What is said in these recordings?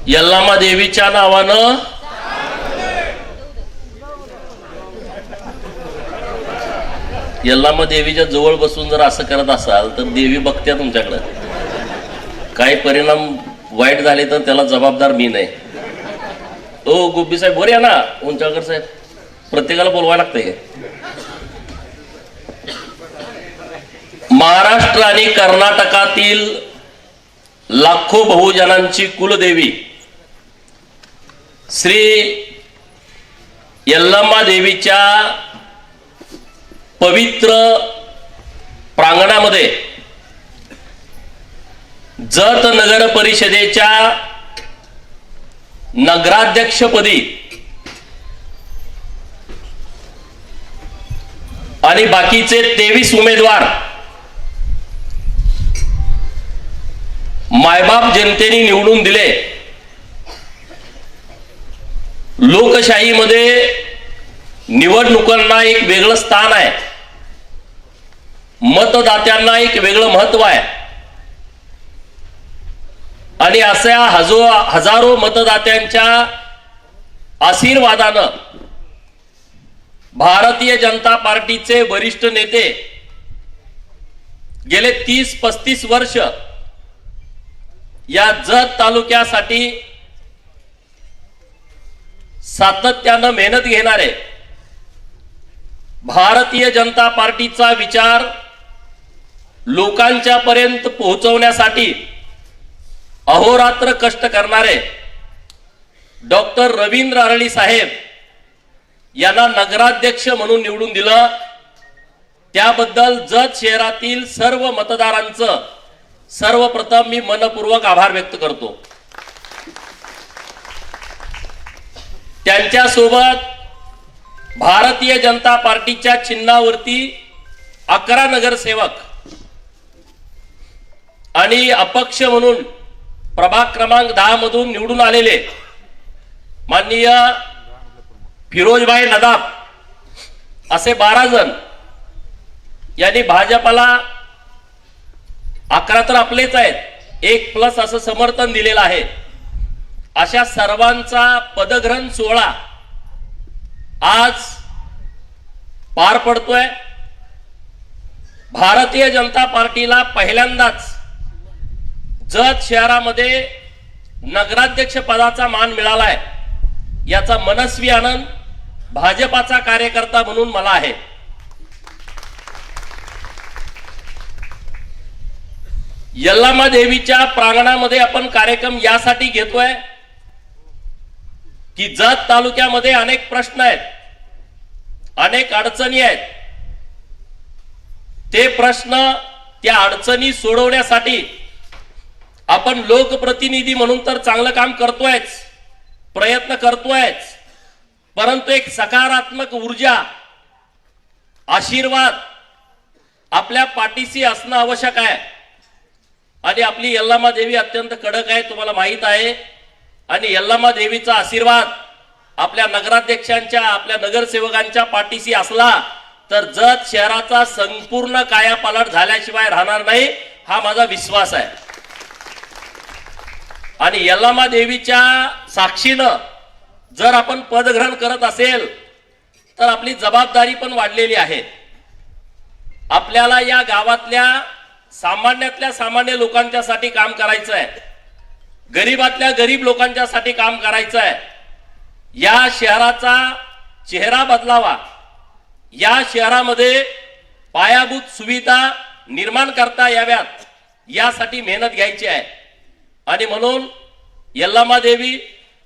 यल्लामा देवीच्या नावानं यल्लामा देवीच्या जवळ बसून जर असं करत असाल तर देवी बघते तुमच्याकडे. काही परिणाम वाईट झाले तर त्याला जबाबदार मी नाही. ओ गुब्बी साहेब वर या ना. उंचाळकर साहेब प्रत्येकाला बोलवायला लागतंय. महाराष्ट्र आणि कर्नाटकातील लाखो बहुजनांची कुलदेवी श्री यल्लामा देवीच्या पवित्र प्रांगणामध्ये जत नगर परिषदेच्या नगराध्यक्षपदी आणि बाकीचे 23 उमेदवार मायबाप जनतेने निवडून दिले. लोकशाहीमध्ये निवडणुकांना एक वेगळं स्थान आहे. मतदात्यांना एक वेगळं महत्व आहे. आणि अशा हजारो मतदात्यांच्या आशीर्वादानं भारतीय जनता पार्टीचे वरिष्ठ नेते गेले 30-35 वर्ष या जत तालुक्यासाठी सातत्यानं मेहनत घेणारे भारतीय जनता पार्टीचा विचार लोकांच्या पर्यंत पोहोचवण्यासाठी अहोरात्र कष्ट करणारे डॉक्टर रवींद्र अरळी साहेब यांना नगराध्यक्ष म्हणून निवडून दिलं. त्याबद्दल जत शहरातील सर्व मतदारांचं सर्वप्रथम मी मनपूर्वक आभार व्यक्त करतो. त्यांच्यासोबत भारतीय जनता पार्टीच्या चिन्हावरती 11 नगरसेवक आणि अपक्ष म्हणून प्रभाग क्रमांक 10 मधून निवडून आलेले माननीय फिरोजभाई नदाफ असे 12 जण यांनी भाजपाला 11 तर आपलेच आहेत, 1+ असं समर्थन दिलेलं आहे. अशा सर्वांचा पदग्रहण सोहळा आज पार पडतोय. भारतीय जनता पार्टीला पहिल्यांदाच जत शहरामध्ये नगराध्यक्ष पदाचा मान मिळालाय. याचा मनस्वी आनंद भाजपाचा कार्यकर्ता म्हणून मला आहे. यल्लामा देवीच्या प्रांगणामध्ये आपण कार्यक्रम यासाठी घेतोय की जत तालुक्यामध्ये अनेक प्रश्न आहेत, अनेक अडचणी आहेत. ते प्रश्न त्या अडचणी सोडवण्यासाठी आपण लोकप्रतिनिधी म्हणून तर चांगलं काम करतोयच, प्रयत्न करतोयच, परंतु एक सकारात्मक ऊर्जा, आशीर्वाद आपल्या पाठीशी असणं आवश्यक आहे. आणि आपली यल्लामा देवी अत्यंत कडक आहे, तुम्हाला माहित आहे. आणि यल्लामा देवीचा आशीर्वाद आपल्या नगराध्यक्षांच्या, आपल्या नगरसेवकांच्या पाठीशी असला तर जत शहराचा संपूर्ण कायापालट झाल्याशिवाय राहणार नाही, हा माझा विश्वास आहे. आणि यल्लामा देवीच्या साक्षीनं जर आपण पदग्रहण करत असेल तर आपली जबाबदारी पण वाढलेली आहे. आपल्याला या गावातल्या सामान्यातल्या सामान्य लोकांच्यासाठी काम करायचं आहे, गरीबातल्या गरीब लोकांच्यासाठी काम करायचं आहे. या शहराचा चेहरा बदलावा, या शहरामध्ये पायाभूत सुविधा निर्माण करता याव्यात, यासाठी मेहनत घ्यायची आहे. आणि म्हणून यल्लामा देवी,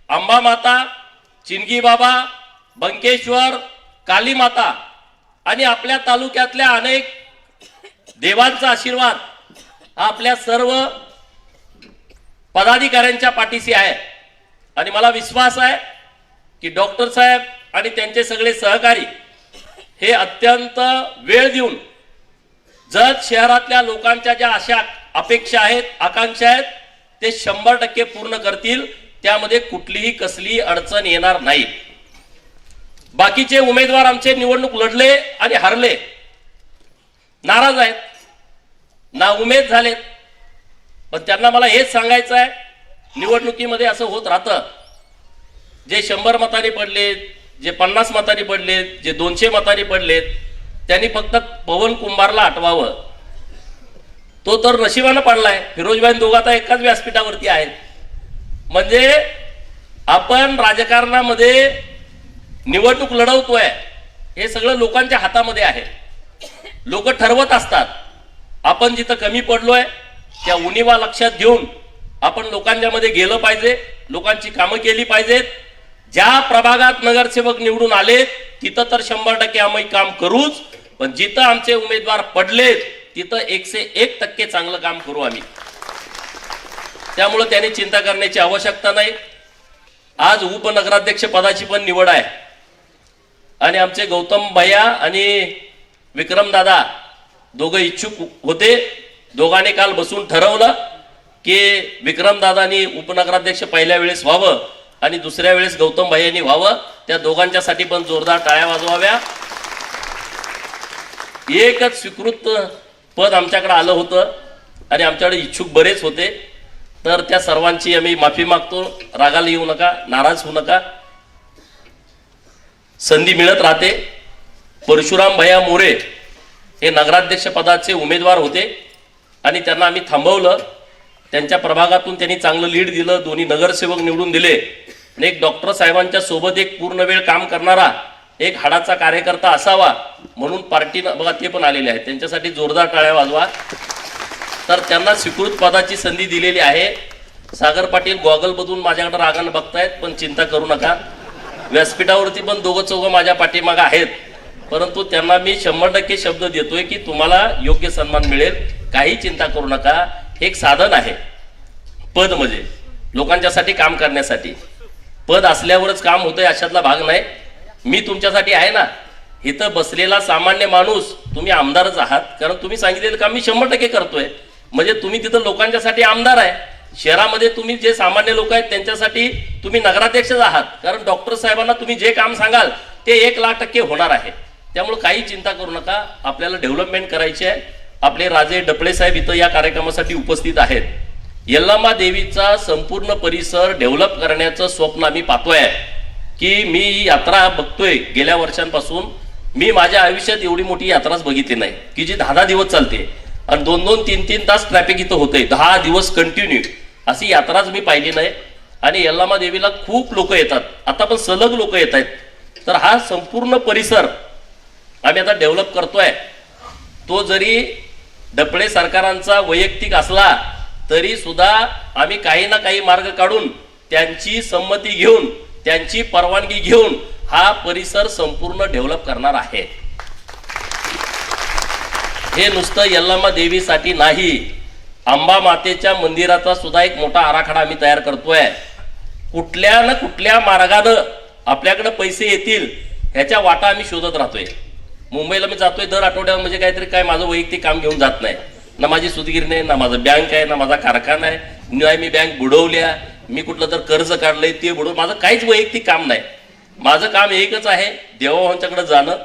अंबा माता, चिंगी बाबा, बंकेश्वर, काली माता आणि आपल्या तालुक्यातल्या अनेक देवांचा आशीर्वाद हा आपल्या सर्व पदाधिकाऱ्यांच्या पाठीशी आहे. आणि मला विश्वास आहे की डॉक्टर साहेब आणि त्यांचे सगळे सहकारी हे अत्यंत वेळ देऊन जत शहरातल्या लोकांच्या ज्या आशा अपेक्षा आहेत, आकांक्षा आहेत, ते 100% पूर्ण करतील. त्यामध्ये कुठलीही कसली अडचण येणार नाही. बाकीचे उमेदवार आमचे निवडणूक लढले आणि हरले, नाराज आहेत, नाउमेद झालेत. पण त्यांना मला हेच सांगायचं आहे निवडणुकीमध्ये असं होत राहतं, जे 100 मतांनी पडलेत, जे 50 मतांनी पडलेत, जे 200 मतांनी पडलेत, त्यांनी फक्त पवन कुंभारला हटवावं. तो तर नशिबानं पडलाय. फिरोजबाई दोघं आता एकाच व्यासपीठावरती आहेत. म्हणजे आपण राजकारणामध्ये निवडणूक लढवतोय हे सगळं लोकांच्या हातामध्ये आहे. लोक ठरवत असतात. आपण जिथं कमी पडलोय त्या उणिवा लक्षात घेऊन आपण लोकांच्या मध्ये गेलं पाहिजे, लोकांची कामं केली पाहिजेत. ज्या प्रभागात नगरसेवक निवडून आले तिथं तर 100% आम्ही काम करूच, पण जिथं आमचे उमेदवार पडलेत तिथं 101% चांगलं काम करू आम्ही. त्यामुळे त्यांनी चिंता करण्याची आवश्यकता नाही. आज उपनगराध्यक्ष पदाची पण निवड आहे आणि आमचे गौतम भैया आणि विक्रम दादा दोघं इच्छुक होते. दोघांनी काल बसून ठरवलं की विक्रम दादांनी उपनगराध्यक्ष पहिल्या वेळेस व्हावं आणि दुसऱ्या वेळेस गौतम भैयांनी व्हावं. त्या दोघांच्यासाठी पण जोरदार टाळ्या वाजवाव्या. एकच स्वीकृत पद आमच्याकडे आलं होतं आणि आमच्याकडे इच्छुक बरेच होते, तर त्या सर्वांची आम्ही माफी मागतो. रागाला येऊ नका, नाराज होऊ नका. संधी मिळत राहते. परशुराम भैया मोरे हे नगराध्यक्ष पदाचे उमेदवार होते आणि त्यांना आम्ही थांबवलं. त्यांच्या प्रभागातून त्यांनी चांगलं लीड दिलं, दोन्ही नगरसेवक निवडून दिले. आणि एक डॉक्टर साहेबांच्या सोबत एक पूर्ण वेळ काम करणारा एक हाडाचा कार्यकर्ता असावा म्हणून पार्टीनं बघा ते पण आलेले आहेत. त्यांच्यासाठी जोरदार टाळ्या वाजवा. तर त्यांना स्वीकृत पदाची संधी दिलेली आहे. सागर पाटील गॉगल बदलून माझ्याकडे रागानं बघतायत, पण चिंता करू नका. व्यासपीठावरती पण दोघं चौघं माझ्या पाठीमागं आहेत, परंतु त्यांना मी 100% शब्द देतोय की तुम्हाला योग्य सन्मान मिळेल. काही चिंता करू नका. हे एक साधन आहे. पद म्हणजे लोकांच्यासाठी काम करण्यासाठी. पद असल्यावरच काम होतंय अशातला भाग नाही. मी तुमच्यासाठी आहे ना. इथं बसलेला सामान्य माणूस तुम्ही आमदारच आहात, कारण तुम्ही सांगितलेलं काम मी 100% करतोय. म्हणजे तुम्ही तिथं लोकांच्यासाठी आमदार आहे. शहरामध्ये तुम्ही जे सामान्य लोक आहेत त्यांच्यासाठी तुम्ही नगराध्यक्षच आहात, कारण डॉक्टर साहेबांना तुम्ही जे काम सांगाल ते 1,00,000% होणार आहे. त्यामुळे काही चिंता करू नका. आपल्याला डेव्हलपमेंट करायची आहे. आपले राजे डपळे साहेब इथं या कार्यक्रमासाठी उपस्थित आहेत. यल्लामा देवीचा संपूर्ण परिसर डेव्हलप करण्याचं स्वप्न आम्ही पाहतोय. की मी ही यात्रा बघतोय गेल्या वर्षांपासून. मी माझ्या आयुष्यात एवढी मोठी यात्राच बघितली नाही की जी 10 दिवस चालते आणि 2-2, 3-3 तास ट्रॅफिक इथं होते. 10 दिवस कंटिन्यू अशी यात्राच मी पाहिली नाही. आणि यल्लामा देवीला खूप लोक येतात. आता पण सलग लोक येत आहेत. तर हा संपूर्ण परिसर आम्ही आता डेव्हलप करतोय. तो जरी डपळे सरकारांचा वैयक्तिक असला तरी सुद्धा आम्ही काही ना काही मार्ग काढून त्यांची संमती घेऊन त्यांची परवानगी घेऊन हा परिसर संपूर्ण डेव्हलप करणार आहे. हे नुसतं यल्लामा देवीसाठी नाही, अंबा मातेच्या मंदिराचा सुद्धा एक मोठा आराखडा आम्ही तयार करतोय. कुठल्या ना कुठल्या मार्गानं आपल्याकडे पैसे येतील ह्याच्या वाटा आम्ही शोधत राहतोय. मुंबईला मी जातोय दर आठवड्यावर, म्हणजे काहीतरी काय माझं वैयक्तिक काम घेऊन जात नाही. ना माझी सुदगिरी नाही, ना माझं बँक आहे, ना माझा कारखाना आहे, नाही मी बँक बुडवल्या, मी कुठलं तर कर्ज काढलंय ते बुडवून. माझं काहीच वैयक्तिक काम नाही. माझं काम एकच आहे, देवाभावांच्याकडे जाणं,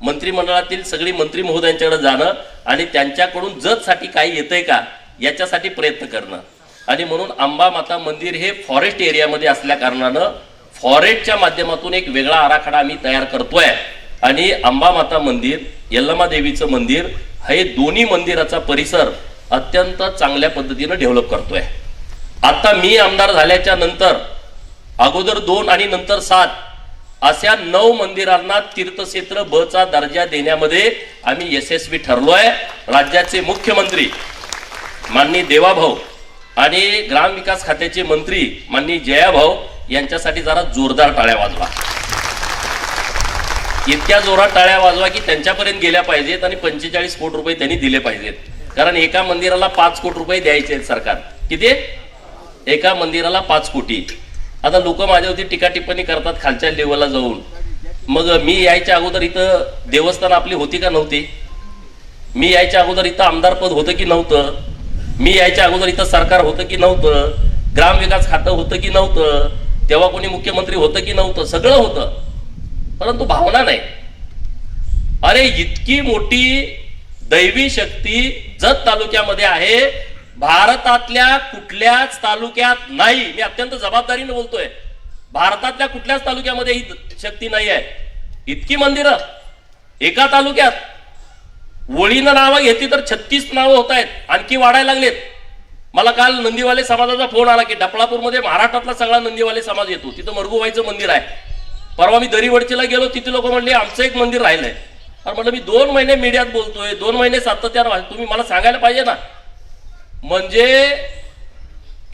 मंत्रिमंडळातील सगळी मंत्री महोदयांच्याकडे जाणं आणि त्यांच्याकडून जतसाठी काही येतंय का याच्यासाठी प्रयत्न करणं. आणि म्हणून अंबा माता मंदिर हे फॉरेस्ट एरियामध्ये असल्या कारणानं फॉरेस्टच्या माध्यमातून एक वेगळा आराखडा आम्ही तयार करतोय. आणि अंबा माता मंदिर, यल्लामा देवीचं मंदिर हे दोन्ही मंदिराचा परिसर अत्यंत चांगल्या पद्धतीनं डेव्हलप करतोय. आता मी आमदार झाल्याच्या नंतर अगोदर 2 आणि नंतर 7 अशा 9 मंदिरांना तीर्थक्षेत्र ब चा दर्जा देण्यामध्ये आम्ही यशस्वी ठरलोय. राज्याचे मुख्यमंत्री माननीय देवाभाऊ आणि ग्रामविकास खात्याचे मंत्री माननीय जयाभाऊ यांच्यासाठी जरा जोरदार टाळ्या वाजवा. इतक्या जोरात टाळ्या वाजवा की त्यांच्यापर्यंत गेल्या पाहिजेत आणि 45 कोटी रुपये त्यांनी दिले पाहिजेत. कारण एका मंदिराला 5 कोटी रुपये द्यायचे आहेत सरकार. किती? एका मंदिराला 5 कोटी. आता लोक माझ्यावरती टीका टिप्पणी करतात खालच्या लेवलला जाऊन. मग मी यायच्या अगोदर इथं देवस्थान आपली होती का नव्हती? मी यायच्या अगोदर इथं आमदारपद होतं की नव्हतं? मी यायच्या अगोदर इथं सरकार होतं की नव्हतं? ग्रामविकास खातं होतं की नव्हतं? तेव्हा कोणी मुख्यमंत्री होतं की नव्हतं? सगळं होतं, परंतु भावना नाही. अरे इतकी मोठी दैवी शक्ती जत तालुक्यामध्ये आहे भारतातल्या कुठल्याच तालुक्यात नाही, मी अत्यंत जबाबदारीने बोलतोय, भारतातल्या कुठल्याच तालुक्यामध्ये ही शक्ती नाही आहे. इतकी मंदिरं एका तालुक्यात, वळीनं नावं घेतली तर 36 नावं होत आहेत, आणखी वाढायला लागलेत. मला काल नंदीवाले समाजाचा फोन आला की डफळापूरमध्ये महाराष्ट्रातला सगळा नंदीवाले समाज येतो, तिथं मरगुबाईचं मंदिर आहे. परवा मी दरीवडचीला गेलो, तिथे लोक म्हणले आमचं एक मंदिर राहिलंय. अरे म्हटलं मी 2 महिने मीडियात बोलतोय, 2 महिने सातत्यानं तुम्ही मला सांगायला पाहिजे ना. म्हणजे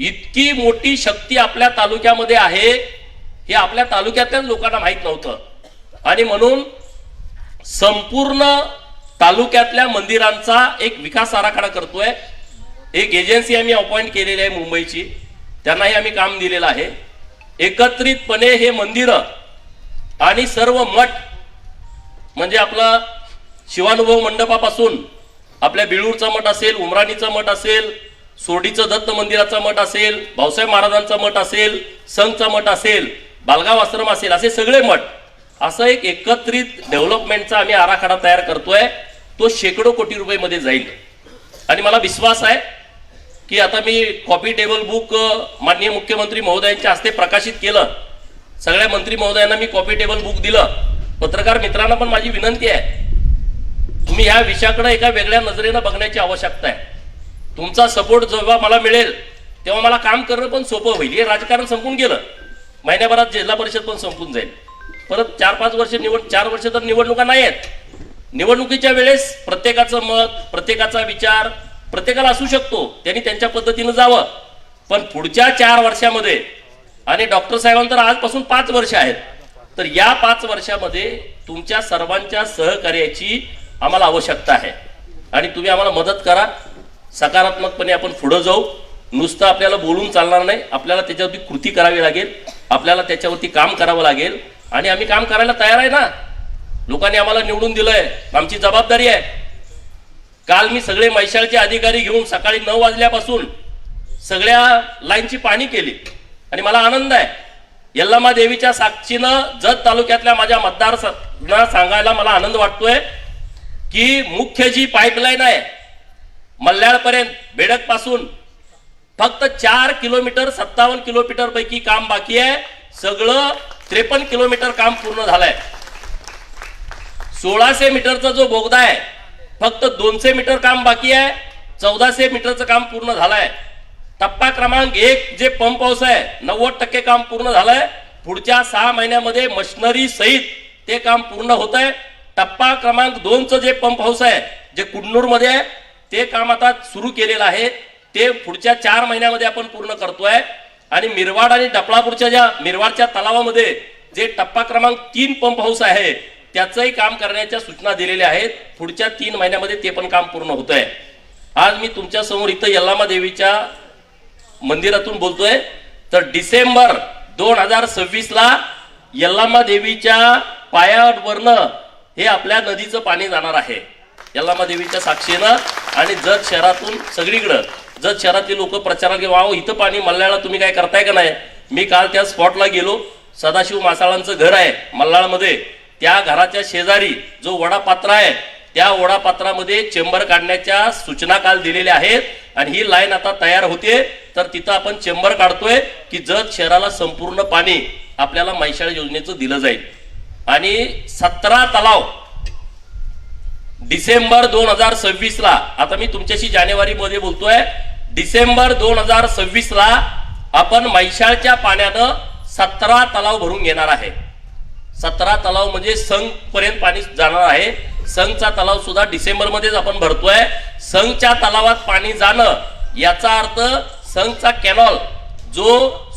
इतकी मोठी शक्ती आपल्या तालुक्यामध्ये आहे हे आपल्या तालुक्यातल्याच लोकांना माहित नव्हतं. आणि म्हणून संपूर्ण तालुक्यातल्या मंदिरांचा एक विकास आराखडा करतोय. एक एजन्सी आम्ही अपॉइंट केलेली आहे मुंबईची, त्यांनाही आम्ही काम दिलेलं आहे. एकत्रितपणे हे मंदिरं आणि सर्व मठ, म्हणजे आपला शिवानुभव मंडपापासून आपल्या बिळूरचा मठ असेल, उमराणीचा मठ असेल, सोर्डीचं दत्त मंदिराचा मठ असेल, भाऊसाहेब महाराजांचा मठ असेल, संघचा मठ असेल, बालगाव आश्रम असेल, असे सगळे मठ, असं एक एकत्रित डेव्हलपमेंटचा आम्ही आराखडा तयार करतोय. तो शेकडो कोटी रुपये जाईल. आणि मला विश्वास आहे की आता मी कॉपी टेबल बुक माननीय मुख्यमंत्री महोदयांच्या हस्ते प्रकाशित केलं. सगळ्या मंत्री महोदयांना मी कॉपी टेबल बुक दिलं. पत्रकार मित्रांना पण माझी विनंती आहे, तुम्ही ह्या विषयाकडे एका वेगळ्या नजरेनं बघण्याची आवश्यकता आहे. तुमचा सपोर्ट जेव्हा मला मिळेल तेव्हा मला काम करणं पण सोपं होईल. हे राजकारण संपून गेलं, महिन्याभरात जिल्हा परिषद पण संपून जाईल. परत 4-5 वर्ष 4 वर्ष तर निवडणुका नाही आहेत. निवडणुकीच्या वेळेस प्रत्येकाचं मत, प्रत्येकाचा विचार प्रत्येकाला असू शकतो, त्यांनी त्यांच्या पद्धतीनं जावं. पण पुढच्या 4 वर्षामध्ये, आणि डॉक्टर साहेबांतर आजपासून 5 वर्ष आहेत, तर या 5 वर्षामध्ये तुमच्या सर्वांच्या सहकार्याची आम्हाला आवश्यकता आहे. आणि तुम्ही आम्हाला मदत करा. सकारात्मकपणे आपण पुढे जाऊ. नुसतं आपल्याला बोलून चालणार नाही, आपल्याला त्याच्यावरती कृती करावी लागेल, आपल्याला त्याच्यावरती काम करावं लागेल. आणि आम्ही काम करायला तयार आहे ना. लोकांनी आम्हाला निवडून दिलंय, आमची जबाबदारी आहे. काल मी सगळे मैशाळचे अधिकारी घेऊन सकाळी 9 वाजल्यापासून सगळ्या लाईनची पाहणी केली. आणि मला आनंद आहे, यल्लामा देवीच्या साक्षीनं जत तालुक्यातल्या माझ्या मतदारांना सांगायला मला आनंद वाटतोय की मुख्य जी पाईपलाईन आहे मल्याळपर्यंत, बेडक पासून फक्त 4 किलोमीटर 57 किलोमीटर पैकी काम बाकी आहे. सगळं 53 किलोमीटर काम पूर्ण झालंय. 1600 मीटरचा जो बोगदा आहे फक्त 200 मीटर काम बाकी आहे. 1400 मीटरचं काम पूर्ण झालंय. टप्पा क्रमांक 1 जे पंप हाऊस आहे 90% काम पूर्ण झालंय. पुढच्या 6 महिन्यामध्ये मशिनरी सहित ते काम पूर्ण होत आहे. टप्पा क्रमांक 2चं जे पंप हाऊस आहे जे कुडनूर मध्ये आहे ते काम आता सुरू केलेलं आहे. ते पुढच्या 4 महिन्यामध्ये आपण पूर्ण करतोय. आणि मिरवाड आणि डफळापूरच्या ज्या मिरवाडच्या तलावामध्ये जे टप्पा क्रमांक 3 पंप हाऊस आहे त्याचंही काम करण्याच्या सूचना दिलेल्या आहेत. पुढच्या 3 महिन्यामध्ये ते पण काम पूर्ण होत आहे. आज मी तुमच्या समोर इथं यल्लामा देवीच्या मंदिरातून बोलतोय. तर डिसेंबर 2026 ला यल्लामा देवीच्या पायावरनं हे आपल्या नदीचं पाणी जाणार आहे यल्लामा देवीच्या साक्षीनं. आणि जत शहरातून सगळीकडं जत शहरातले लोक प्रचाराला गेलो, वाव इथं पाणी मल्हाळला तुम्ही काय करताय का नाही. मी काल त्या स्पॉटला गेलो. सदाशिव मासाळांचं घर आहे मल्हाळमध्ये, त्या घराच्या शेजारी जो वडापात्र आहे त्या वडापात्रामध्ये चेंबर काढण्याच्या सूचना काल दिलेल्या आहेत. आणि ही लाईन आता तयार होते. तर तिथं आपण चेंबर काढतोय की जत शहराला संपूर्ण पाणी आपल्याला मैशाळ योजनेचं दिलं जाईल. आणि 17 तलाव डिसेंबर 2026 ला, आता मी तुमच्याशी जानेवारी मध्ये बोलतोय, डिसेंबर 2026 ला आपण मैशाळच्या पाण्यानं 17 तलाव भरून घेणार आहे. 17 तलाव म्हणजे संघ पर्यंत पाणी जाणार आहे. संघचा तलाव सुद्धा डिसेंबर मध्येच आपण भरतोय. संघच्या तलावात पाणी जाणं याचा अर्थ संघचा कॅनॉल जो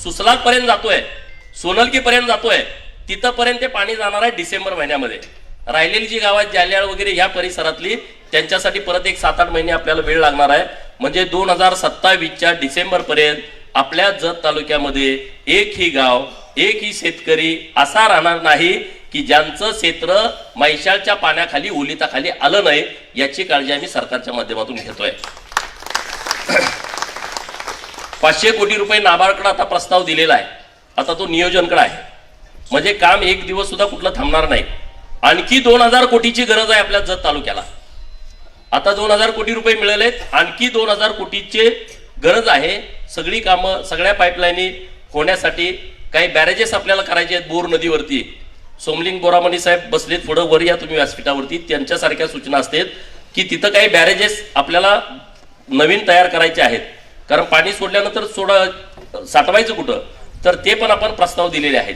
सुसलाग पर्यंत जातोय, सोनलकी पर्यंत जातोय, तिथपर्यंत ते पाणी जाणार आहे डिसेंबर महिन्यामध्ये. राहिलेली जी गावात जाल्याळ वगैरे ह्या परिसरातली त्यांच्यासाठी परत एक 7-8 महिने आपल्याला वेळ लागणार आहे. म्हणजे 2027च्या डिसेंबर पर्यंत आपल्या जत तालुक्यामध्ये एकही गाव, एकही शेतकरी असा राहणार नाही की ज्यांचं क्षेत्र मैशाळच्या पाण्याखाली ओलिताखाली आलं नाही. याची काळजी आम्ही सरकारच्या माध्यमातून घेतोय. 500 कोटी रुपये नाबार्डकडे आता प्रस्ताव दिलेला आहे. आता तो नियोजनकडे आहे. म्हणजे काम एक दिवस सुद्धा कुठलं थांबणार नाही. आणखी 2000 कोटीची गरज आहे आपल्या जत तालुक्याला. आता 2000 कोटी रुपये मिळालेत. आणखी 2000 कोटीचे गरज आहे. सगळी कामं सगळ्या पाईपलाईनी होण्यासाठी काही बॅरेजेस आपल्याला करायचे आहेत बोर नदीवरती. सोमलिंग बोरामणी साहेब बसलेत पुढं, वर या तुम्ही व्यासपीठावरती. त्यांच्यासारख्या सूचना असतात की तिथं काही बॅरेजेस आपल्याला नवीन तयार करायचे आहेत, कारण पाणी सोडल्यानंतर साठवायचं कुठं, तर ते पण आपण प्रस्ताव दिलेले आहेत.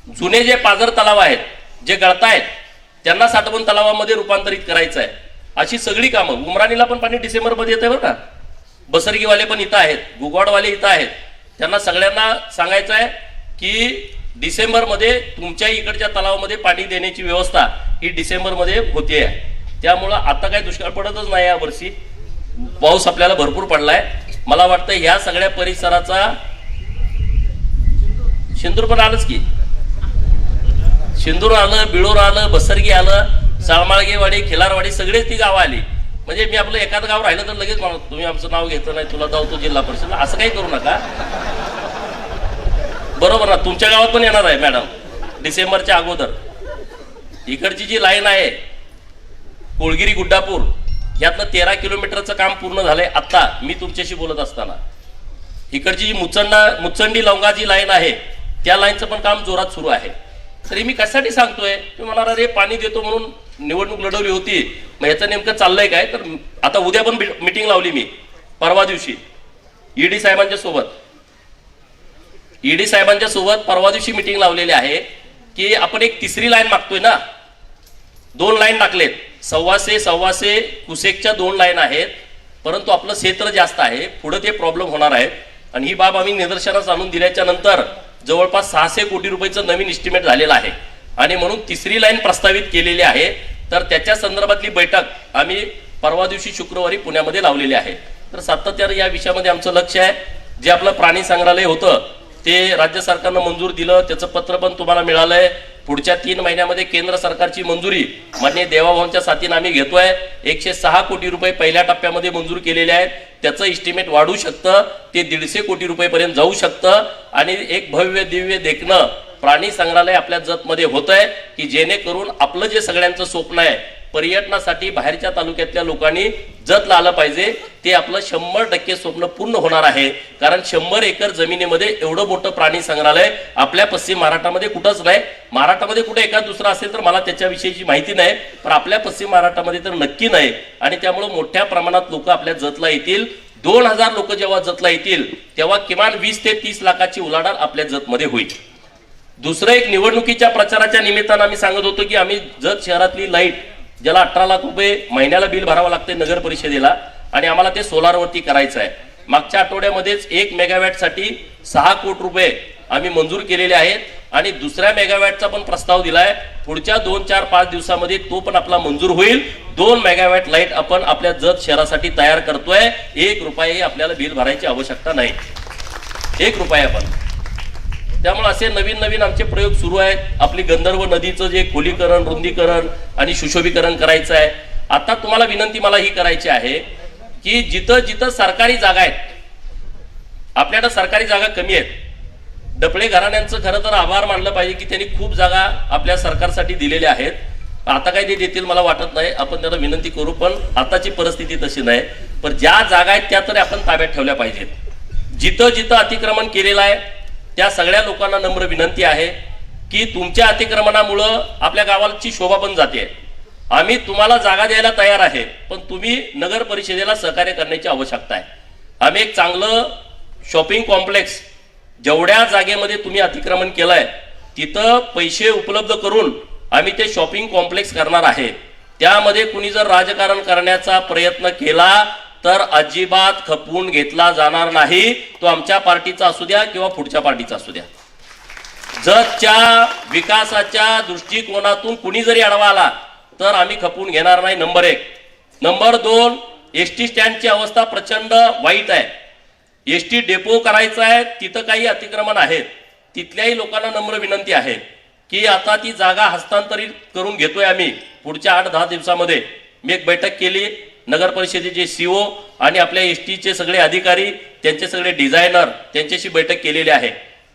जुने जे पाझर तलाव आहेत जे गळतायत त्यांना साठवण तलावामध्ये रूपांतरित करायचं आहे. अशी सगळी कामं. उमराणीला पण पाणी डिसेंबरमध्ये येते बरं का. बसरगीवाले पण इथं आहेत, गुगवाडवाले इथं आहेत. त्यांना सगळ्यांना सांगायचं आहे की डिसेंबरमध्ये तुमच्या इकडच्या तलावामध्ये पाणी देण्याची व्यवस्था ही डिसेंबरमध्ये होते आहे. त्यामुळं आता काही दुष्काळ पडतच नाही. या वर्षी पाऊस आपल्याला भरपूर पडलाय. मला वाटतं ह्या सगळ्या परिसराचा शिंदूर पण आलंच की, शिंदूर आलं, बिळूर आलं, बसरगी आलं, साळमाळगेवाडी, खिलारवाडी सगळेच ती गावं आली. म्हणजे मी आपलं एखादं गाव राहिलं तर लगेच म्हणा तुम्ही आमचं नाव घेतलं नाही, तुला जाऊ जिल्हा परिषद. असं काही करू नका. बरोबर ना. तुमच्या गावात पण येणार आहे मॅडम डिसेंबरच्या अगोदर. इकडची जी लाईन आहे कोळगिरी गुड्डापूर, यातलं 13 किलोमीटरचं काम पूर्ण झालंय आता मी तुमच्याशी बोलत असताना. इकडची जी मुचंडी लवंगा जी लाईन आहे त्या लाईनचं पण काम जोरात सुरू आहे. तरी मी कशासाठी सांगतोय, तुम्ही म्हणाला रे पाणी देतो म्हणून निवडणूक लढवली होती, मग याचं नेमकं चाललंय काय. तर आता उद्या पण मीटिंग लावली मी, परवा दिवशी ईडी साहेबांच्या सोबत परवा दिवशी मीटिंग लावलेली आहे की आपण एक तिसरी लाईन मागतोय ना. 2 लाईन टाकलेत, सव्वाशे कुसेकच्या 2 लाईन आहेत, परंतु आपलं क्षेत्र जास्त आहे, पुढे ते प्रॉब्लेम होणार आहेत. आणि ही बाब आम्ही निदर्शनास आणून दिल्याच्या नंतर जवळपास 600 कोटी रुपयाचं नवीन एस्टिमेट झालेलं आहे आणि म्हणून तिसरी लाईन प्रस्तावित केलेली आहे. तर त्याच्या संदर्भातली बैठक आम्ही परवा दिवशी शुक्रवारी पुण्यामध्ये लावलेली आहे. तर सातत्याने या विषयामध्ये आमचं लक्ष आहे. जे आपलं प्राणी संग्रहालय होतं ते राज्य सरकारनं मंजूर दिलं, त्याचं पत्र पण तुम्हाला मिळालंय. पुढच्या 3 महिन्यामध्ये केंद्र सरकारची मंजुरी माननीय देवाभाऊंच्या साथीने आम्ही घेतोय. 106 कोटी रुपये पहिल्या टप्प्यामध्ये मंजूर केलेले आहेत. त्याचं इस्टिमेट वाढू शकतं, ते 150 कोटी रुपयेपर्यंत जाऊ शकतं. आणि एक भव्य दिव्य देखणं प्राणी संग्रहालय आपल्या जतमध्ये होतंय की जेणेकरून आपलं जे सगळ्यांचं स्वप्न आहे पर्यटनासाठी बाहेरच्या तालुक्यातल्या लोकांनी जतला आलं पाहिजे, ते आपलं 100% स्वप्न पूर्ण होणार आहे. कारण 100 एकर जमिनीमध्ये एवढं मोठं प्राणी संग्रहालय आपल्या पश्चिम महाराष्ट्रामध्ये कुठंच नाही. महाराष्ट्रामध्ये कुठे एका दुसरा असेल तर मला त्याच्याविषयीची माहिती नाही, पण आपल्या पश्चिम महाराष्ट्रामध्ये तर नक्की नाही. आणि त्यामुळे मोठ्या प्रमाणात लोक आपल्या जतला येतील. 2000 लोक जेव्हा जतला येतील तेव्हा किमान 20 ते 30 लाखाची उलाढाल आपल्या जतमध्ये होईल. दुसरं एक निवडणुकीच्या प्रचाराच्या निमित्तानं आम्ही सांगत होतो की आम्ही जत शहरातली लाईट, ज्याला 18 लाख रुपये महिन्याला बिल भरावं लागते नगर परिषदेला, आणि आम्हाला ते सोलारवरती करायचं आहे. मागच्या आठवड्यामध्येच 1 मेगावॅटसाठी 6 कोटी रुपये आम्ही मंजूर केलेले आहेत आणि दुसऱ्या मेगावॅटचा पण प्रस्ताव दिलाय. पुढच्या 2, 4, 5 दिवसामध्ये तो पण आपला मंजूर होईल. 2 मेगावॅट लाईट आपण आपल्या जत शहरासाठी तयार करतोय. 1 रुपयाही आपल्याला बिल भरायची आवश्यकता नाही, 1 रुपया पण. त्यामुळे असे नवीन नवीन आमचे प्रयोग सुरू आहेत. आपली गंधर्व नदीचं जे खोलीकरण, रुंदीकरण आणि सुशोभीकरण करायचं आहे. आता तुम्हाला विनंती मला ही करायची आहे की जिथं जिथं सरकारी जागा आहेत, आपल्याकडे सरकारी जागा कमी आहेत. डपळे घराण्यांचं खरं तर आभार मानलं पाहिजे की त्यांनी खूप जागा आपल्या सरकारसाठी दिलेल्या आहेत. आता काय ते देतील मला वाटत नाही, आपण त्यांना विनंती करू, पण आताची परिस्थिती तशी नाही. पण ज्या जागा आहेत त्या तरी आपण ताब्यात ठेवल्या पाहिजेत. जिथं जिथं अतिक्रमण केलेलं आहे त्या सगळ्या लोकांना नम्र विनंती आहे की तुमच्या अतिक्रमणामुळं आपल्या गावाची शोभा पण जाते. आम्ही तुम्हाला जागा द्यायला तयार आहे, पण तुम्ही नगर परिषदेला सहकार्य करण्याची आवश्यकता आहे. आम्ही एक चांगलं शॉपिंग कॉम्प्लेक्स, जेवढ्या जागेमध्ये तुम्ही अतिक्रमण केलंय तिथं पैसे उपलब्ध करून आम्ही ते शॉपिंग कॉम्प्लेक्स करणार आहे. त्यामध्ये कुणी जर राजकारण करण्याचा प्रयत्न केला तर अजिबात खपवून घेतला जाणार नाही. तो आमच्या पार्टीचा असू द्या किंवा पुढच्या पार्टीचा असू द्या. जतच्या विकासाच्या दृष्टिकोनातून कुणी जरी अडवा आला तर आम्ही खपवून घेणार नाही. नंबर 1. नंबर 2, एसटी स्टँडची अवस्था प्रचंड वाईट आहे. एसटी डेपो करायचं आहे, तिथं काही अतिक्रमण आहेत. तिथल्याही लोकांना नम्र विनंती आहे की आता ती जागा हस्तांतरित करून घेतोय आम्ही पुढच्या 8-10 दिवसामध्ये. मी एक बैठक केली, नगर परिषदेचे सीओ आणि आपल्या एसटीचे सगळे अधिकारी, त्यांचे सगळे डिझायनर, त्यांच्याशी बैठक केलेली आहे.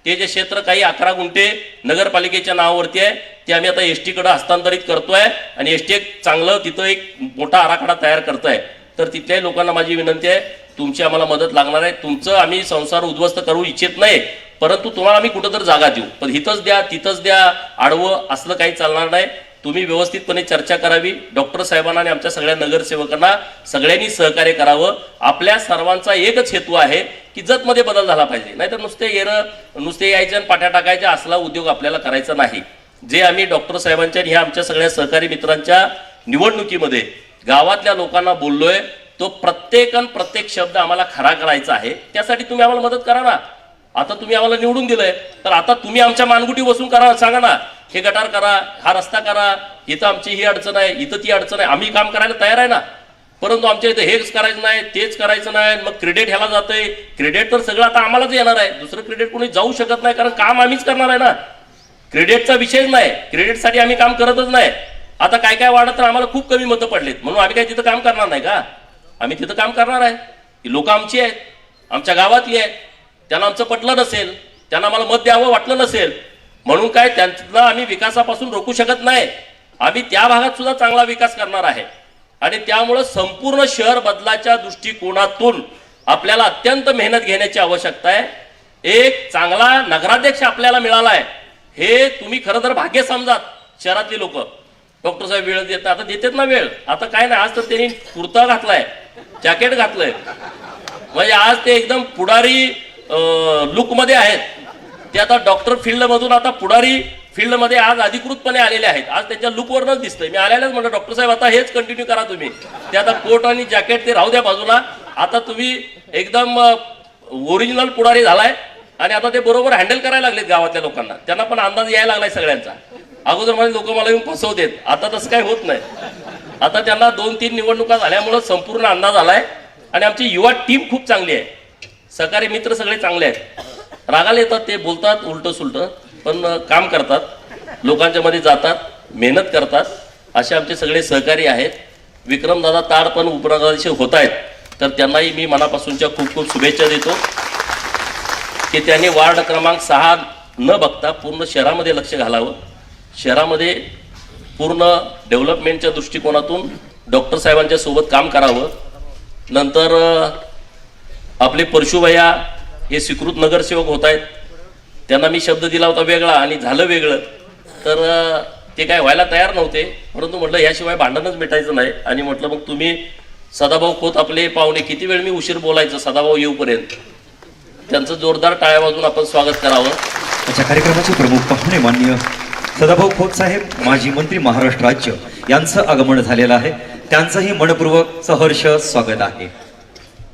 ते जे क्षेत्र काही 11 गुंठे नगरपालिकेच्या नावावरती आहे ते आम्ही आता एसटी कडे हस्तांतरित करतोय आणि एसटी एक चांगलं तिथं एक मोठा आराखडा तयार करतोय. तर तिथल्याही लोकांना माझी विनंती आहे तुमची आम्हाला मदत लागणार आहे. तुमचं आम्ही संसार उद्ध्वस्त करू इच्छित नाही, परंतु तुम्हाला आम्ही कुठंतरी जागा देऊ, पण इथंच द्या तिथंच द्या आडवं असलं काही चालणार नाही. तुम्ही व्यवस्थितपणे चर्चा करावी. डॉक्टर साहेबांना आणि आमच्या सगळ्या नगरसेवकांना सगळ्यांनी सहकार्य करावं. आपल्या सर्वांचा एकच हेतू आहे की जतमध्ये बदल झाला पाहिजे, नाहीतर नुसते यायचे आणि पाट्या टाकायचे असला उद्योग आपल्याला करायचा नाही. जे आम्ही डॉक्टर साहेबांच्या ह्या आमच्या सगळ्या सहकारी मित्रांच्या निवडणुकीमध्ये गावातल्या लोकांना बोललोय, तो प्रत्येक शब्द आम्हाला खरा करायचा आहे. त्यासाठी तुम्ही आम्हाला मदत करा ना. आता तुम्ही आम्हाला निवडून दिलंय, तर आता तुम्ही आमच्या मानगुटी बसून करा, सांगा ना, हे गटार करा, हा रस्ता करा, इथं आमची ही अडचण आहे, इथं ती अडचण आहे. आम्ही काम करायला तयार आहे ना, परंतु आमच्या इथं हेच करायचं नाही, तेच करायचं नाही. मग क्रेडिट ह्याला जातंय. क्रेडिट तर सगळं आता आम्हालाच येणार आहे, दुसरं क्रेडिट कोणी जाऊ शकत नाही, कारण काम आम्हीच करणार आहे ना. क्रेडिटचा विषयच नाही, क्रेडिटसाठी आम्ही काम करतच नाही. आता काय काय वाढत तर आम्हाला खूप कमी मतं पडलेत, म्हणून आम्ही काय तिथं काम करणार नाही का? आम्ही तिथं काम करणार आहे. ही लोक आमची आहेत, आमच्या गावातली आहेत. त्यांना आमचं पटलं नसेल, त्यांना आम्हाला मत द्यावं वाटलं नसेल, म्हणून काय त्यांना आम्ही विकासापासून रोखू शकत नाही. आम्ही त्या भागात सुद्धा चांगला विकास करणार आहे. आणि त्यामुळं संपूर्ण शहर बदलाच्या दृष्टिकोनातून आपल्याला अत्यंत मेहनत घेण्याची आवश्यकता आहे. एक चांगला नगराध्यक्ष आपल्याला मिळाला आहे, हे तुम्ही खरं तर भाग्य समजात. शहरातली लोक डॉक्टर साहेब वेळ देतात, आता देतात ना वेळ. आता काय नाही, आज तर त्यांनी कुर्ता घातलाय, जॅकेट घातलंय, म्हणजे आज ते एकदम पुढारी लुक मध्ये आहेत. ते आता डॉक्टर फील्ड मधून आता पुढारी फील्ड मध्ये आज अधिकृतपणे आलेले आहेत. आज त्यांच्या लुकवरच दिसतंय. मी आलेल्याच म्हणलं डॉक्टर साहेब आता हेच कंटिन्यू करा तुम्ही. ते आता कोट आणि जॅकेट ते राहू द्या बाजूला. आता तुम्ही एकदम ओरिजिनल पुढारी झालाय आणि आता ते बरोबर हँडल करायला लागलेत गावातल्या लोकांना. त्यांना पण अंदाज यायला लागलाय सगळ्यांचा. अगोदर माझे लोक मला येऊन फसवतेत, आता तसं काही होत नाही. आता त्यांना 2-3 निवडणुका झाल्यामुळं संपूर्ण अंदाज आलाय. आणि आमची युवा टीम खूप चांगली आहे, सहकारी मित्र सगळे चांगले आहेत. रागाला येतात, ते बोलतात उलट सुलट, पण काम करतात, लोकांच्या मध्ये जातात, मेहनत करतात. असे आमचे सगळे सहकारी आहेत. विक्रमदादा ताड पण उपनगराध्यक्ष होत आहेत, तर त्यांनाही मी मनापासूनच्या खूप खूप शुभेच्छा देतो की त्यांनी वार्ड क्रमांक 6 न बघता पूर्ण शहरामध्ये लक्ष घालावं. शहरामध्ये पूर्ण डेव्हलपमेंटच्या दृष्टिकोनातून डॉक्टर साहेबांच्या सोबत काम करावं. नंतर आपले परशुभैया हे स्वीकृत नगरसेवक होत आहेत. त्यांना मी शब्द दिला होता वेगळा आणि झालं वेगळं, तर ते काय व्हायला तयार नव्हते. परंतु म्हटलं याशिवाय भांडणच मिटायचं नाही. आणि म्हटलं मग तुम्ही सदाभाऊ खोत आपले पाहुणे, किती वेळ मी उशीर बोलायचं सदाभाऊ येऊपर्यंत, त्यांचं जोरदार टाळ्या वाजून आपण स्वागत करावं. आजच्या कार्यक्रमाचे प्रमुख पाहुणे माननीय सदाभाऊ खोत साहेब, माजी मंत्री महाराष्ट्र राज्य, यांचं आगमन झालेलं आहे. त्यांचंही मनपूर्वक सहर्ष स्वागत आहे.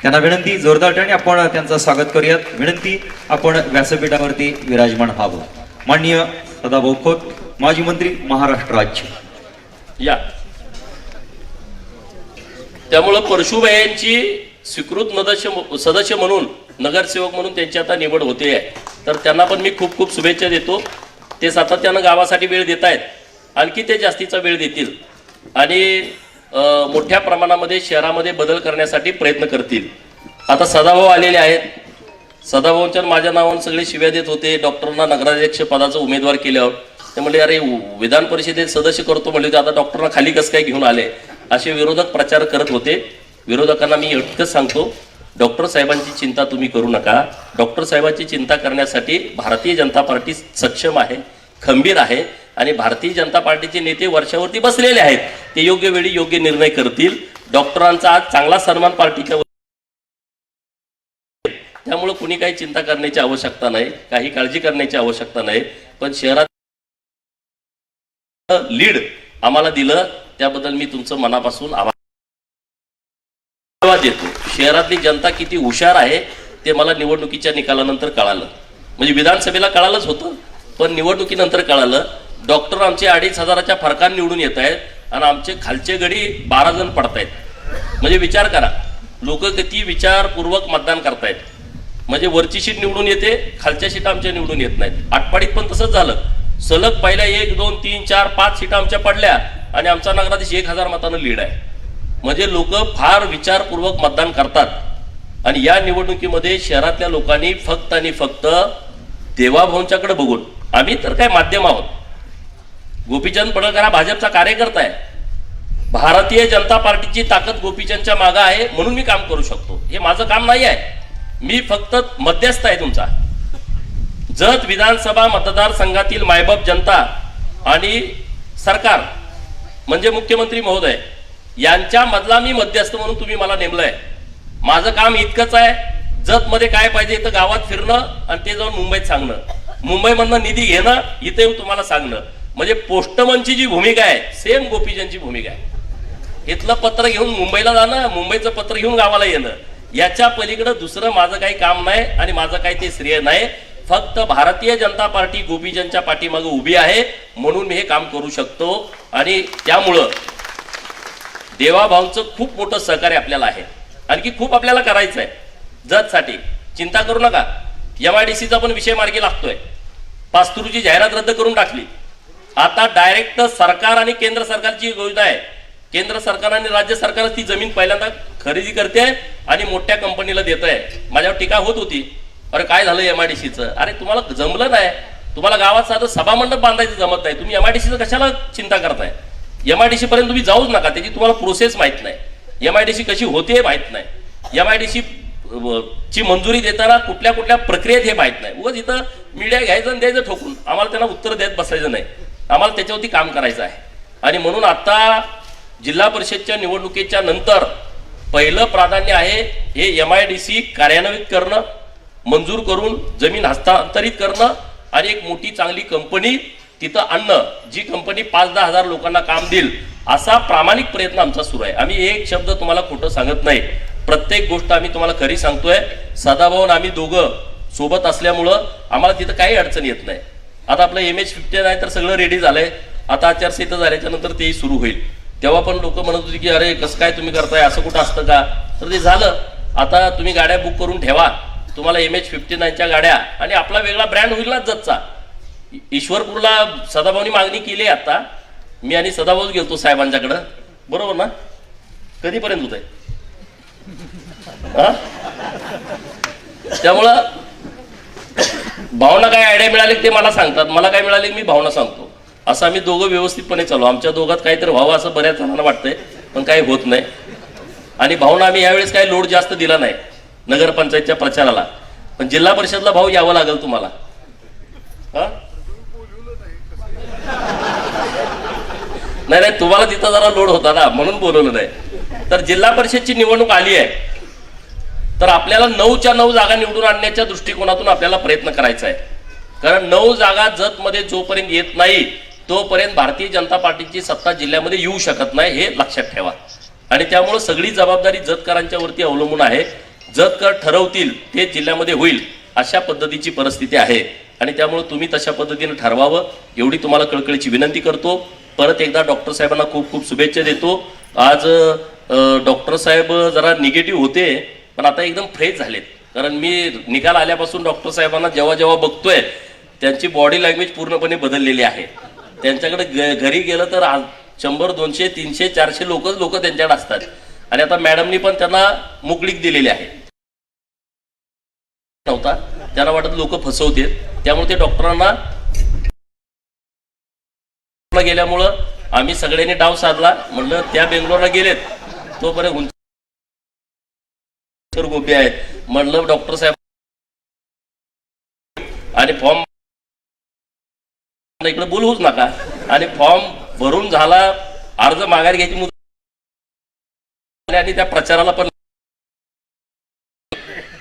त्यांना विनंती, जोरदार टाळ्याने आपण त्यांचं स्वागत करूयात. विनंती, आपण व्यासपीठावरती विराजमान व्हावं. माननीय सदाभाऊ खोत, माजी मंत्री महाराष्ट्र राज्य, या. त्यामुळं परशुभैयांची स्वीकृत सदस्य म्हणून, नगरसेवक म्हणून त्यांची आता निवड होते आहे. तर त्यांना पण मी खूप खूप शुभेच्छा देतो. ते सातत्यानं गावासाठी वेळ देत आहेत, आणखी ते जास्तीचा वेळ देतील आणि मोठ्या प्रमाणामध्ये शहरामध्ये बदल करण्यासाठी प्रयत्न करतील. आता सदाभाऊ आलेले आहेत. सदाभाऊंच्या माझ्या नावानं सगळे शिव्या देत होते. डॉक्टरांना नगराध्यक्ष पदाचा उमेदवार केल्यावर ते म्हणले अरे विधान परिषदेत सदस्य करतो म्हणले होते, आता डॉक्टरांना खाली कसं काय घेऊन आले, असे विरोधक प्रचार करत होते. विरोधकांना मी इतकंच सांगतो, डॉक्टर साहेबांची चिंता तुम्ही करू नका. डॉक्टर साहेबांची चिंता करण्यासाठी भारतीय जनता पार्टी सक्षम आहे, खंबीर आहे. आणि भारतीय जनता पार्टीचे नेते वर्षावरती बसलेले आहेत. ते योग्य वेळी योग्य निर्णय करतील. डॉक्टरांचा आज चांगला सन्मान पार्टीच्या, त्यामुळे कुणी काही चिंता करण्याची आवश्यकता नाही, काही काळजी करण्याची आवश्यकता नाही. पण शहरात लीड आम्हाला दिलं त्याबद्दल मी तुमचं मनापासून आभार देतो. शहरातली जनता किती हुशार आहे ते मला निवडणुकीच्या निकालानंतर कळालं. म्हणजे विधानसभेला कळालंच होतं, पण निवडणुकीनंतर कळालं. डॉक्टर आमचे 2,500च्या फरकाने निवडून येत आहेत आणि आमचे खालचे गडी 12 जण पडतायत. म्हणजे विचार करा, लोक किती विचारपूर्वक मतदान करतायत. म्हणजे वरची सीट निवडून येते, खालच्या सीटा आमच्या निवडून येत नाहीत. आटपाडीत पण तसंच झालं. सलग पहिल्या 1, 2, 3, 4, 5 सीटा आमच्या पडल्या आणि आमचा नगराधीश 1000 मतानं लीड आहे. म्हणजे लोक फार विचारपूर्वक मतदान करतात. आणि या निवडणुकीमध्ये शहरातल्या लोकांनी फक्त आणि फक्त देवाभाऊंच्याकडे बघून, आम्ही तर काय माध्यम आहोत, गोपीचंद पडळकर हा भाजपचा कार्यकर्ता आहे. भारतीय जनता पार्टीची ताकद गोपीचंदच्या मागे आहे म्हणून मी काम करू शकतो. हे माझं काम नाही आहे. मी फक्त मध्यस्थ आहे तुमचा. जत विधानसभा मतदारसंघातील मायबाप जनता आणि सरकार म्हणजे मुख्यमंत्री महोदय यांच्या मधला मी मध्यस्थ म्हणून तुम्ही मला नेमलंय. माझं काम इतकंच आहे, जत मध्ये काय पाहिजे इथं गावात फिरणं आणि ते जाऊन मुंबईत सांगणं, मुंबईमधनं निधी घेणं, इथे येऊन तुम्हाला सांगणं. म्हणजे पोस्टमनची जी भूमिका आहे सेम गोपीचंदची भूमिका आहे. इथलं पत्र घेऊन मुंबईला जाणं, मुंबईचं पत्र घेऊन गावाला येणं, याच्या पलीकडे दुसरं माझं काही काम नाही आणि माझं काही ते श्रेय नाही. फक्त भारतीय जनता पार्टी गोपीचंदच्या पाठीमागे उभी आहे म्हणून मी हे काम करू शकतो. आणि त्यामुळं देवाभाऊंचं खूप मोठं सहकार्य आपल्याला आहे. आणखी खूप आपल्याला करायचं आहे जतसाठी. चिंता करू नका. MIDCचा पण विषय मार्गी लागतोय. पास्तूरची जाहिरात रद्द करून टाकली. आता डायरेक्ट सरकार आणि केंद्र सरकारची योजना आहे. केंद्र सरकार आणि राज्य सरकार ती जमीन पहिल्यांदा खरेदी करते आणि मोठ्या कंपनीला देत आहे. माझ्यावर टीका होत होती, अरे काय झालं MIDCचं? अरे तुम्हाला जमलं नाही, तुम्हाला गावात साधं सभामंडप बांधायचं जमत नाही, तुम्ही MIDCचं कशाला चिंता करताय? MIDC पर्यंत तुम्ही जाऊच नका, त्याची तुम्हाला प्रोसेस माहित नाही, MIDC कशी होते माहित नाही, MIDC ची मंजुरी देताना कुठल्या कुठल्या प्रक्रियेत हे माहित नाही. उगाच इथं मीडिया घ्यायचं आणि द्यायचं ठोकून, आम्हाला त्यांना उत्तर देत बसायचं नाही, आम्हाला त्याच्यावरती काम करायचं आहे. आणि म्हणून आता जिल्हा परिषदच्या निवडणुकीच्या नंतर पहिलं प्राधान्य आहे हे MIDC कार्यान्वित करणं, मंजूर करून जमीन हस्तांतरित करणं आणि एक मोठी चांगली कंपनी तिथं आणणं, जी कंपनी 5-10 हजार लोकांना काम देईल, असा प्रामाणिक प्रयत्न आमचा सुरू आहे. आम्ही एक शब्द तुम्हाला खोटं सांगत नाही, प्रत्येक गोष्ट आम्ही तुम्हाला खरी सांगतोय. सदाभाऊ आम्ही दोघं सोबत असल्यामुळं आम्हाला तिथं काही अडचण येत नाही. आता आपलं MH-50 आहे तर सगळं रेडी झालंय. आता आचारसंहिता झाल्याच्या नंतर तेही सुरू होईल. तेव्हा पण लोक म्हणत होते की अरे कसं काय तुम्ही करताय, असं कुठं असतं का? तर ते झालं. आता तुम्ही गाड्या बुक करून ठेवा, तुम्हाला MH-59च्या गाड्या, आणि आपला वेगळा ब्रँड होईल ना जतचा. ईश्वरपूरला सदाभाऊनी मागणी केली. आता मी आणि सदाभाऊच गेलतो साहेबांच्याकडं, बरोबर ना? कधीपर्यंत होत आहे? त्यामुळं भावना काय आयडिया मिळाली ते मला सांगतात, मला काय मिळाले मी भावना सांगतो. असं आम्ही दोघं व्यवस्थितपणे चालू. आमच्या दोघात काहीतरी व्हावं असं बऱ्याच जणांना वाटतंय, पण काही होत नाही. आणि भावना आम्ही यावेळेस काही लोड जास्त दिला नाही नगरपंचायतच्या प्रचाराला, पण जिल्हा परिषदला भाऊ यावं लागेल तुम्हाला. नाही नाही, तुम्हाला तिथं जरा लोड होता ना म्हणून बोलवलं नाही. तर जिल्हा परिषदची निवडणूक आली आहे, तर आपल्याला 9च्या 9 जागा निवडून आणण्याच्या दृष्टिकोनातून आपल्याला प्रयत्न करायचा आहे. कारण 9 जागा जतमध्ये जोपर्यंत येत नाही तोपर्यंत भारतीय जनता पार्टीची सत्ता जिल्ह्यामध्ये येऊ शकत नाही, हे लक्षात ठेवा. आणि त्यामुळे सगळी जबाबदारी जतकरांच्या वरती अवलंबून आहे. जतकर ठरवतील ते जिल्ह्यामध्ये होईल अशा पद्धतीची परिस्थिती आहे. आणि त्यामुळे तुम्ही तशा पद्धतीने ठरवावं एवढी तुम्हाला कळकळीची विनंती करतो. परत एकदा डॉक्टर साहेबांना खूप खूप शुभेच्छा देतो. आज डॉक्टर साहेब जरा निगेटिव्ह होते, पण आता एकदम फ्रेश झालेत. कारण मी निकाल आल्यापासून डॉक्टर साहेबांना जेव्हा जेव्हा बघतोय त्यांची बॉडी लँग्वेज पूर्णपणे बदललेली आहे. त्यांच्याकडे घरी गेलं तर 100, 200, 300, 400 लोक त्यांच्याकडे असतात. आणि आता मॅडमनी पण त्यांना मोकळीक दिलेली आहे. नव्हता त्यांना वाटत लोक फसवते, त्यामुळे ते डॉक्टरांना गेल्यामुळं आम्ही सगळ्यांनी डाव साधला. म्हणलं त्या बेंगलोरला गेलेत तोपर्यंत उंच गोपी आहेत. म्हणलं डॉक्टर साहेब आणि फॉर्म इकडे बोलवूच नका. आणि फॉर्म भरून झाला, अर्ज माघारी घ्यायची मुदत आणि त्या प्रचाराला पण.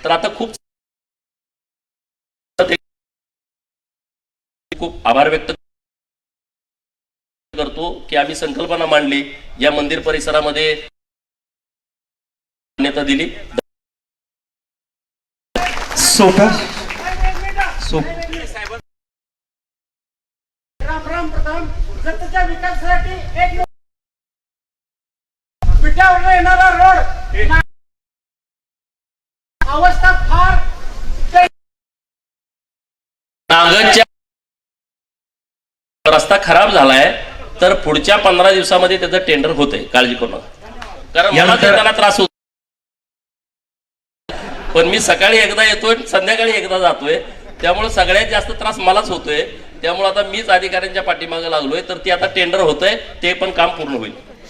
तर आता खूप आभार व्यक्त करतो की आम्ही संकल्पना मांडली, या मंदिर परिसरामध्ये मान्यता दिली. प्रथम जतच्या विकासासाठी एक पिठावर येणारा रोड अवस्था फार नागदच्या रस्ता खराब झालाय, तर पुढच्या 15 दिवसामध्ये त्याचं टेंडर होतंय, काळजी करू नका. कारण मला त्याला त्रास होतो, पण मी सकाळी एकदा येतोय संध्याकाळी एकदा जातोय, त्यामुळे सगळ्यात जास्त त्रास मलाच होतोय. त्यामुळे आता मीच अधिकाऱ्यांच्या पाठीमागे लागलोय. तर ती आता टेंडर होतंय, ते पण काम पूर्ण होईल.